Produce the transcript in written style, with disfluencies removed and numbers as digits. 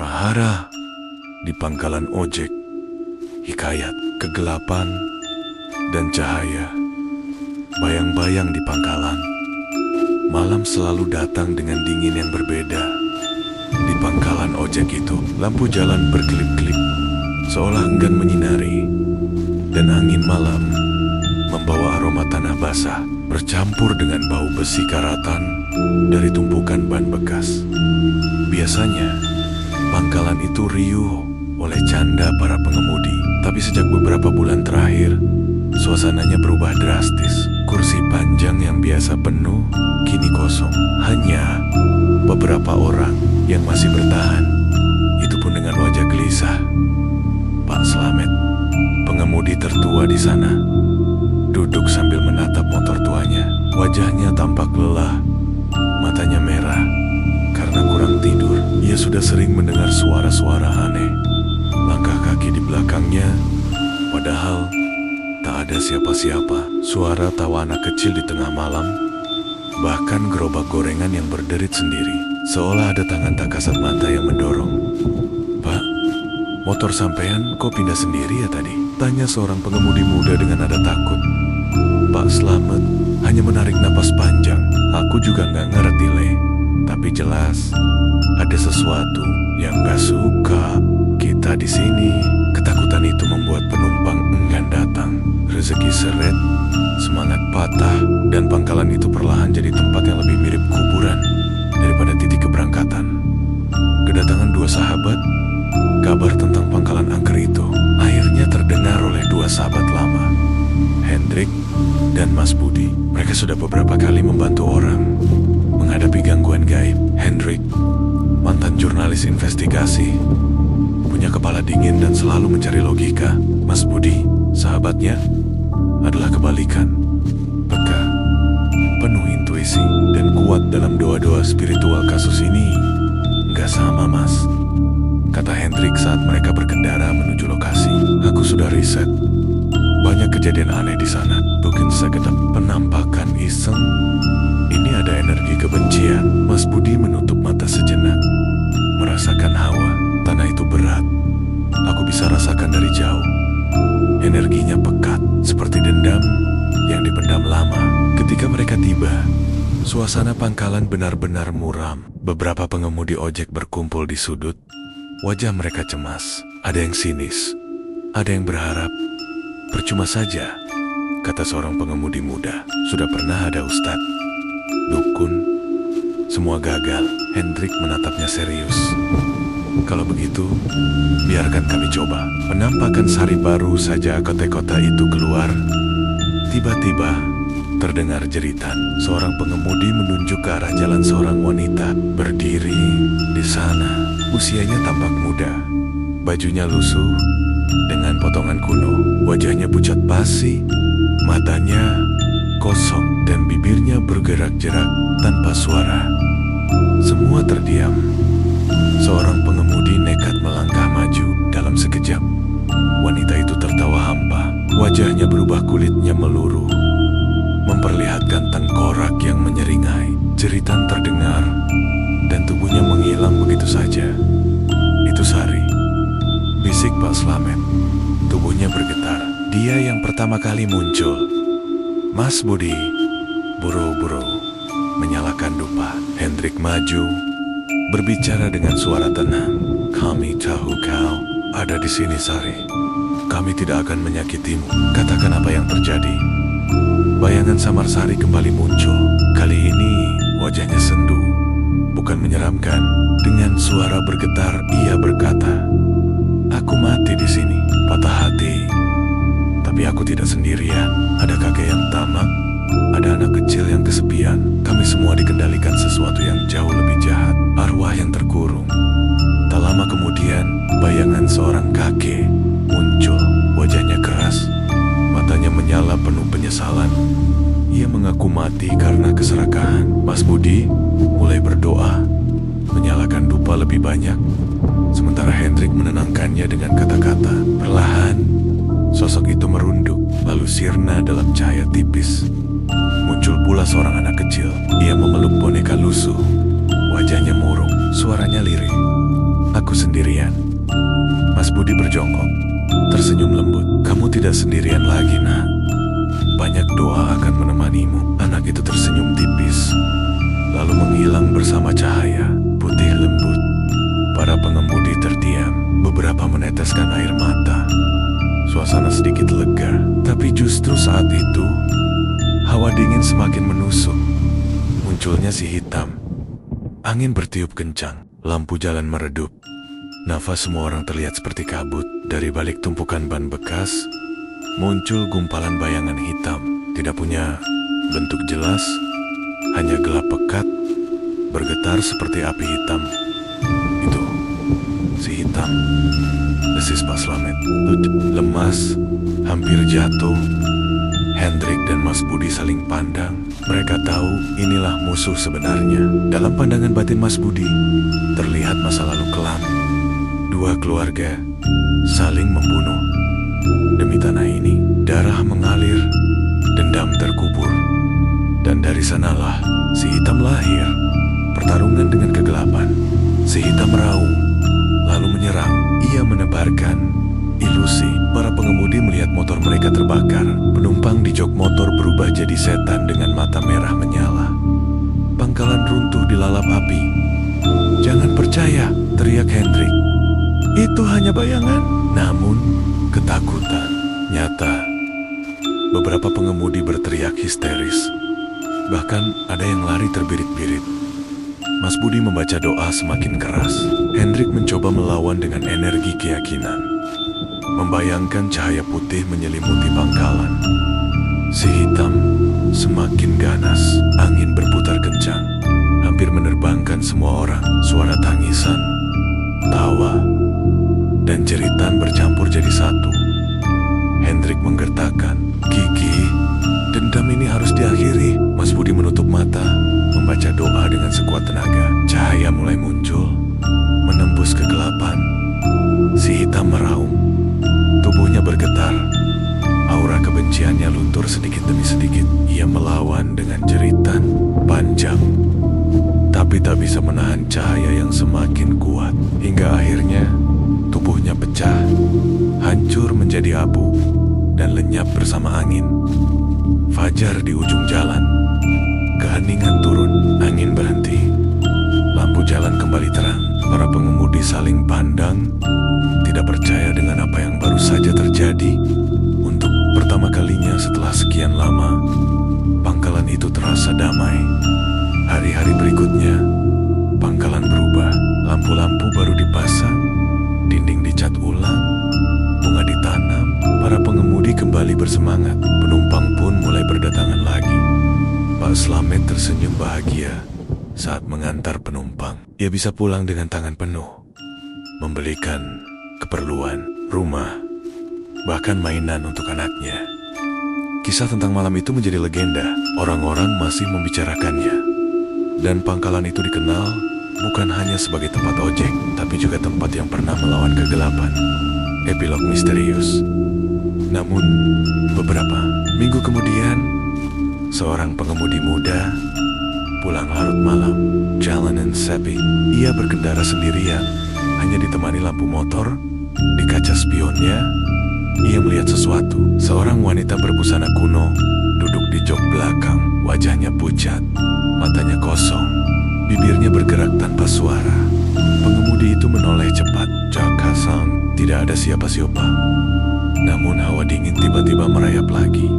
Prahara di pangkalan ojek, hikayat kegelapan dan cahaya. Bayang-bayang di pangkalan, malam selalu datang dengan dingin yang berbeda. Di pangkalan ojek itu, lampu jalan berkelip-kelip, seolah enggan menyinari, dan angin malam membawa aroma tanah basah bercampur dengan bau besi karatan dari tumpukan ban bekas. Biasanya, pangkalan itu riuh oleh canda para pengemudi. Tapi sejak beberapa bulan terakhir, suasananya berubah drastis. Kursi panjang yang biasa penuh, kini kosong. Hanya beberapa orang yang masih bertahan, itu pun dengan wajah gelisah. Pak Slamet, pengemudi tertua di sana, duduk sambil menatap motor tuanya. Wajahnya tampak lelah, matanya merah karena kurang tidur. Ia sudah sering mendengar suara-suara aneh, langkah kaki di belakangnya, padahal tak ada siapa-siapa. Suara tawa anak kecil di tengah malam, bahkan gerobak gorengan yang berderit sendiri, seolah ada tangan tak kasat mata yang mendorong. "Pak, motor sampean kok pindah sendiri ya tadi?" tanya seorang pengemudi muda dengan nada takut. Pak Slamet hanya menarik napas panjang. "Aku juga nggak ngerti, Le. Tapi jelas ada sesuatu yang gak suka kita di sini." Ketakutan itu membuat penumpang enggan datang. Rezeki seret, semangat patah, dan pangkalan itu perlahan jadi tempat yang lebih mirip kuburan daripada titik keberangkatan. Kedatangan dua sahabat, kabar tentang pangkalan angker itu akhirnya terdengar oleh dua sahabat lama, Hendrik dan Mas Budi. Mereka sudah beberapa kali membantu orang menghadapi gangguan gaib. Hendrik, mantan jurnalis investigasi, punya kepala dingin dan selalu mencari logika. Mas Budi, sahabatnya, adalah kebalikan, peka, penuh intuisi, dan kuat dalam doa-doa spiritual. "Kasus ini nggak sama, Mas," kata Hendrik saat mereka berkendara menuju lokasi. "Aku sudah riset, banyak kejadian aneh di sana. Bukan sekedar penampakan iseng. Ini ada energi kebencian." Mas Budi menutup mata sejenak, merasakan hawa tanah itu berat. "Aku bisa rasakan dari jauh. Energinya pekat, seperti dendam yang dipendam lama." Ketika mereka tiba, suasana pangkalan benar-benar muram. Beberapa pengemudi ojek berkumpul di sudut. Wajah mereka cemas. Ada yang sinis, ada yang berharap. "Percuma saja," kata seorang pengemudi muda. "Sudah pernah ada ustadz, dukun, semua gagal." Hendrik menatapnya serius. "Kalau begitu, biarkan kami coba." Penampakan sehari baru saja kota-kota itu keluar. Tiba-tiba terdengar jeritan. Seorang pengemudi menunjuk ke arah jalan seorang wanita berdiri di sana. Usianya tampak muda, bajunya lusuh dengan potongan kuno, wajahnya pucat basi, matanya kosong, dan bibirnya bergerak-gerak tanpa suara. Semua terdiam. Seorang pengemudi nekat melangkah maju. Dalam sekejap, wanita itu tertawa hampa. Wajahnya berubah, kulitnya meluruh, memperlihatkan tengkorak yang menyeringai. Jeritan terdengar, dan tubuhnya menghilang begitu saja. "Itu Sari," bisik Pak Slamet. Tubuhnya bergetar. Dia yang pertama kali muncul. Mas Budi buru-buru menyalakan dupa. Hendrik maju, berbicara dengan suara tenang. "Kami tahu kau ada di sini, Sari. Kami tidak akan menyakitimu. Katakan apa yang terjadi." Bayangan samar Sari kembali muncul. Kali ini wajahnya sendu, bukan menyeramkan. Dengan suara bergetar, ia berkata, "Aku mati di sini, patah hati. Tapi aku tidak sendirian. Ada kakek yang tamak, ada anak kecil yang kesepian. Kami semua dikendalikan sesuatu yang jauh lebih jahat, arwah yang terkurung." Tak lama kemudian, bayangan seorang kakek muncul. Wajahnya keras, matanya menyala penuh penyesalan. Ia mengaku mati karena keserakahan. Mas Budi mulai berdoa, menyalakan dupa lebih banyak, sementara Hendrik menenangkannya dengan kata-kata. Perlahan, sosok itu merunduk, lalu sirna dalam cahaya tipis. Muncul pula seorang anak kecil. Ia memeluk boneka lusuh, wajahnya murung, suaranya lirih. Aku sendirian. Mas Budi berjongkok, tersenyum lembut. Kamu tidak sendirian lagi, nak. Banyak doa akan menemanimu. Anak itu tersenyum tipis, lalu menghilang bersama cahaya putih lembut. Para pengemudi terdiam, beberapa meneteskan air mata. Suasana sedikit lega, tapi justru saat itu, hawa dingin semakin menusuk. Munculnya si hitam. Angin bertiup kencang, lampu jalan meredup. Nafas semua orang terlihat seperti kabut. Dari balik tumpukan ban bekas, muncul gumpalan bayangan hitam. Tidak punya bentuk jelas, hanya gelap pekat, bergetar seperti api hitam. Itu, si hitam. Desis Pak Slamet. Lemas, hampir jatuh. Hendrik dan Mas Budi saling pandang. Mereka tahu inilah musuh sebenarnya. Dalam pandangan batin Mas Budi, terlihat masa lalu kelam. Dua keluarga saling membunuh. Demi tanah ini, darah mengalir, dendam terkubur. Dan dari sanalah si hitam lahir. Pertarungan dengan kegelapan. Si hitam meraung, lalu menyerang. Ia menebarkan ilusi. Para pengemudi melihat motor mereka terbakar. Penumpang di jok motor berubah jadi setan dengan mata merah menyala. Pangkalan runtuh dilalap api. Jangan percaya, teriak Hendrik. Itu hanya bayangan. Namun, ketakutan nyata. Beberapa pengemudi berteriak histeris. Bahkan ada yang lari terbirit-birit. Mas Budi membaca doa semakin keras. Hendrik mencoba melawan dengan energi keyakinan. Membayangkan cahaya putih menyelimuti pangkalan. Si hitam semakin ganas. Angin berputar kencang, hampir menerbangkan semua orang. Suara tangisan, tawa, dan jeritan bercampur jadi satu. Hendrik menggertakkan, "Kiki, dendam ini harus diakhiri." Mas Budi menutup mata, membaca doa dengan sekuat tenaga. Cahaya mulai muncul, menembus kegelapan. Si hitam meraung, tubuhnya bergetar. Aura kebenciannya luntur sedikit demi sedikit. Ia melawan dengan jeritan panjang, tapi tak bisa menahan cahaya yang semakin kuat. Hingga akhirnya tubuhnya pecah, hancur menjadi abu, dan lenyap bersama angin. Fajar di ujung jalan. Keheningan turun, angin berhenti. Lampu jalan kembali terang. Para pengemudi saling pandang, tidak percaya dengan apa yang baru saja terjadi. Untuk pertama kalinya setelah sekian lama, pangkalan itu terasa damai. Hari-hari berikutnya, pangkalan berubah. Lampu-lampu baru dipasang, dinding dicat ulang, bunga ditanam. Para pengemudi kembali bersemangat. Penumpang pun mulai berdatangan lagi. Pak Slamet tersenyum bahagia saat mengantar penumpang. Ia bisa pulang dengan tangan penuh, membelikan keperluan, rumah, bahkan mainan untuk anaknya. Kisah tentang malam itu menjadi legenda. Orang-orang masih membicarakannya. Dan pangkalan itu dikenal bukan hanya sebagai tempat ojek, tapi juga tempat yang pernah melawan kegelapan. Epilog misterius. Namun, beberapa minggu kemudian, seorang pengemudi muda pulang larut malam, jalanan sepi. Ia berkendara sendirian, hanya ditemani lampu motor. Di kaca spionnya, ia melihat sesuatu. Seorang wanita berbusana kuno duduk di jok belakang. Wajahnya pucat, matanya kosong, bibirnya bergerak tanpa suara. Pengemudi itu menoleh cepat. Jak Hasan, tidak ada siapa-siapa. Namun hawa dingin tiba-tiba merayap lagi.